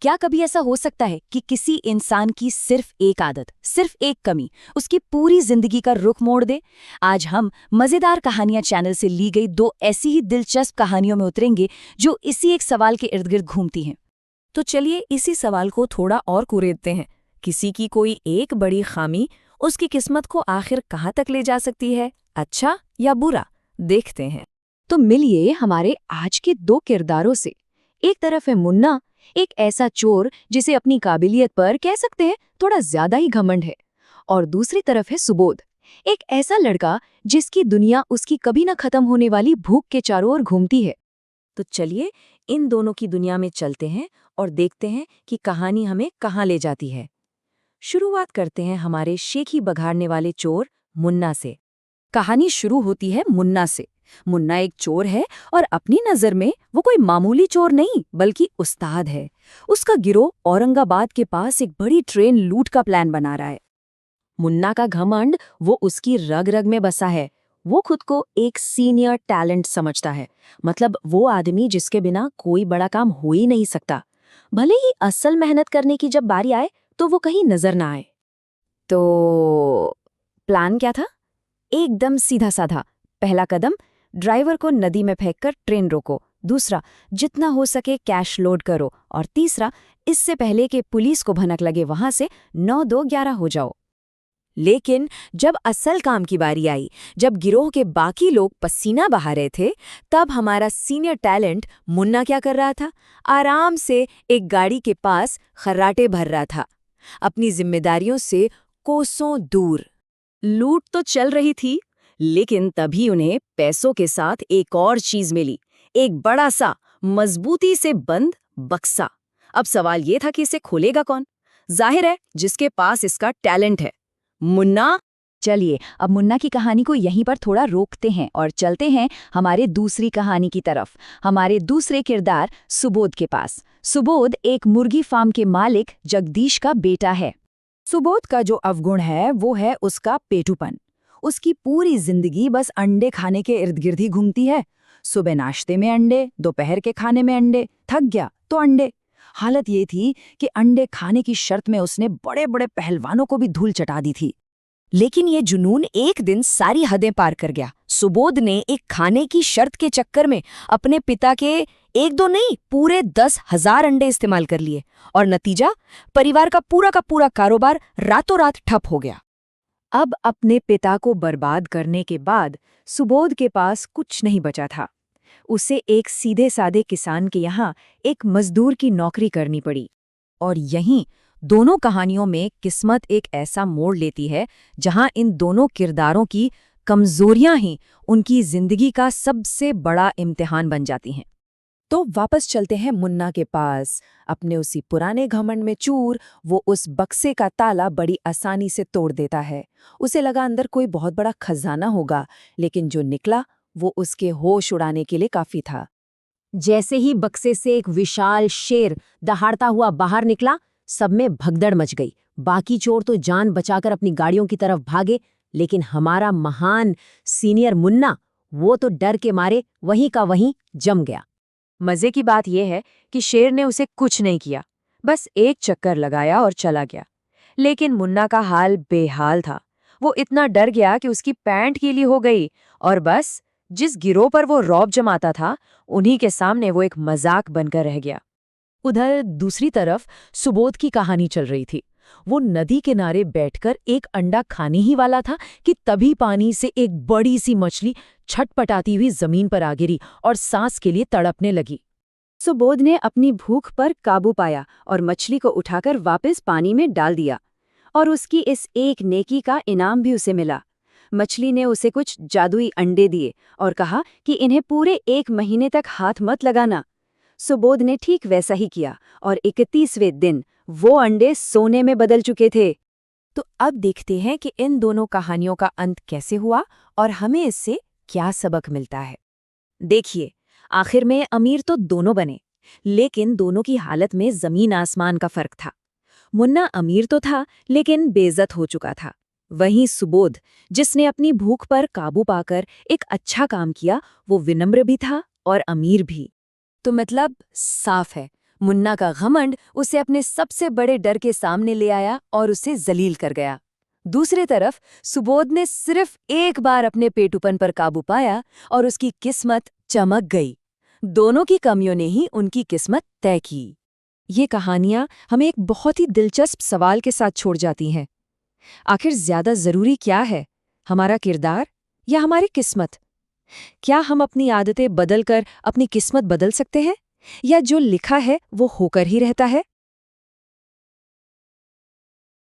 क्या कभी ऐसा हो सकता है कि किसी इंसान की सिर्फ एक आदत, सिर्फ एक कमी उसकी पूरी जिंदगी का रुख मोड़ दे? आज हम मजेदार कहानियां चैनल से ली गई दो ऐसी ही दिलचस्प कहानियों में उतरेंगे जो इसी एक सवाल के इर्द गिर्द घूमती हैं। तो चलिए इसी सवाल को थोड़ा और कुरेदते हैं। किसी की कोई एक बड़ी खामी उसकी किस्मत को आखिर कहाँ तक ले जा सकती है, अच्छा या बुरा? देखते हैं। तो मिलिए हमारे आज के दो किरदारों से। एक तरफ है मुन्ना, एक ऐसा चोर जिसे अपनी काबिलियत पर कह सकते हैं थोड़ा ज्यादा ही घमंड है। और दूसरी तरफ है सुबोध, एक ऐसा लड़का जिसकी दुनिया उसकी कभी न खत्म होने वाली भूख के चारों ओर घूमती है। तो चलिए इन दोनों की दुनिया में चलते हैं और देखते हैं कि कहानी हमें कहाँ ले जाती है। शुरुआत करते हैं हमारे शेखी बघाड़ने वाले चोर मुन्ना से। कहानी शुरू होती है मुन्ना से। मुन्ना एक चोर है और अपनी नजर में वो कोई मामूली चोर नहीं बल्कि उस्ताद है। उसका गिरोह औरंगाबाद के पास एक बड़ी ट्रेन लूट का प्लान बना रहा है। मुन्ना का घमंड वो उसकी रग रग में बसा है। वो खुद को एक सीनियर टैलेंट समझता है, मतलब वो आदमी जिसके बिना कोई बड़ा काम हो ही नहीं सकता। भले ही असल मेहनत करने की जब बारी आए तो वो कहीं नजर ना आए। तो प्लान क्या था? एकदम सीधा साधा। पहला कदम, ड्राइवर को नदी में फेंककर ट्रेन रोको। दूसरा, जितना हो सके कैश लोड करो। और तीसरा, इससे पहले कि पुलिस को भनक लगे वहां से 9-2-11 हो जाओ। लेकिन जब असल काम की बारी आई, जब गिरोह के बाकी लोग पसीना बहा रहे थे, तब हमारा सीनियर टैलेंट मुन्ना क्या कर रहा था? आराम से एक गाड़ी के पास खर्राटे भर रहा था, अपनी जिम्मेदारियों से कोसों दूर। लूट तो चल रही थी, लेकिन तभी उन्हें पैसों के साथ एक और चीज मिली, एक बड़ा सा मजबूती से बंद बक्सा। अब सवाल ये था कि इसे खोलेगा कौन? जाहिर है जिसके पास इसका टैलेंट है, मुन्ना। चलिए अब मुन्ना की कहानी को यहीं पर थोड़ा रोकते हैं और चलते हैं हमारे दूसरी कहानी की तरफ, हमारे दूसरे किरदार सुबोध के पास। सुबोध एक मुर्गी फार्म के मालिक जगदीश का बेटा है। सुबोध का जो अवगुण है वो है उसका पेटूपन। उसकी पूरी जिंदगी बस अंडे खाने के इर्द गिर्द ही घूमती है। सुबह नाश्ते में अंडे, दोपहर के खाने में अंडे, थक गया तो अंडे। हालत ये थी कि अंडे खाने की शर्त में उसने बड़े बड़े पहलवानों को भी धूल चटा दी थी। लेकिन ये जुनून एक दिन सारी हदें पार कर गया। सुबोध ने एक खाने की शर्त के चक्कर में अपने पिता के एक दो नहीं पूरे 10,000 अंडे इस्तेमाल कर लिए, और नतीजा, परिवार का पूरा कारोबार रातों रात ठप हो गया। अब अपने पिता को बर्बाद करने के बाद सुबोध के पास कुछ नहीं बचा था। उसे एक सीधे साधे किसान के यहाँ एक मजदूर की नौकरी करनी पड़ी। और यहीं दोनों कहानियों में किस्मत एक ऐसा मोड़ लेती है जहां इन दोनों किरदारों की कमजोरियां ही उनकी जिंदगी का सबसे बड़ा इम्तिहान बन जाती हैं। तो वापस चलते हैं मुन्ना के पास। अपने उसी पुराने घमंड में चूर वो उस बक्से का ताला बड़ी आसानी से तोड़ देता है। उसे लगा अंदर कोई बहुत बड़ा खजाना होगा, लेकिन जो निकला वो उसके होश उड़ाने के लिए काफी था। जैसे ही बक्से से एक विशाल शेर दहाड़ता हुआ बाहर निकला, सब में भगदड़ मच गई। बाकी चोर तो जान बचाकर अपनी गाड़ियों की तरफ भागे, लेकिन हमारा महान सीनियर मुन्ना, वो तो डर के मारे वहीं का वहीं जम गया। मजे की बात यह है कि शेर ने उसे कुछ नहीं किया, बस एक चक्कर लगाया और चला गया। लेकिन मुन्ना का हाल बेहाल था। वो इतना डर गया कि उसकी पैंट गीली हो गई, और बस जिस गिरोह पर वो रौब जमाता था, उन्हीं के सामने वो एक मजाक बनकर रह गया। उधर दूसरी तरफ सुबोध की कहानी चल रही थी। वो नदी किनारे बैठकर एक अंडा खाने ही वाला था कि तभी पानी से एक बड़ी सी मछली छटपटाती हुई जमीन पर आ गिरी और सांस के लिए तड़पने लगी। सुबोध ने अपनी भूख पर काबू पाया और मछली को उठाकर वापस पानी में डाल दिया, और उसकी इस एक नेकी का इनाम भी उसे मिला। मछली ने उसे कुछ जादुई अंडे दिए और कहा कि इन्हें पूरे 1 महीने तक हाथ मत लगाना। सुबोध ने ठीक वैसा ही किया, और 31वें दिन वो अंडे सोने में बदल चुके थे। तो अब देखते हैं कि इन दोनों कहानियों का अंत कैसे हुआ और हमें इससे क्या सबक मिलता है। देखिए, आखिर में अमीर तो दोनों बने, लेकिन दोनों की हालत में जमीन आसमान का फर्क था। मुन्ना अमीर तो था, लेकिन बेइज्जत हो चुका था। वहीं सुबोध, जिसने अपनी भूख पर काबू पाकर एक अच्छा काम किया, वो विनम्र भी था और अमीर भी। तो मतलब साफ है, मुन्ना का घमंड उसे अपने सबसे बड़े डर के सामने ले आया और उसे जलील कर गया। दूसरी तरफ सुबोध ने सिर्फ एक बार अपने पेटूपन पर काबू पाया और उसकी किस्मत चमक गई। दोनों की कमियों ने ही उनकी किस्मत तय की। ये कहानियां हमें एक बहुत ही दिलचस्प सवाल के साथ छोड़ जाती हैं। आखिर ज्यादा जरूरी क्या है, हमारा किरदार या हमारी किस्मत? क्या हम अपनी आदतें बदलकर अपनी किस्मत बदल सकते हैं, या जो लिखा है वो होकर ही रहता है?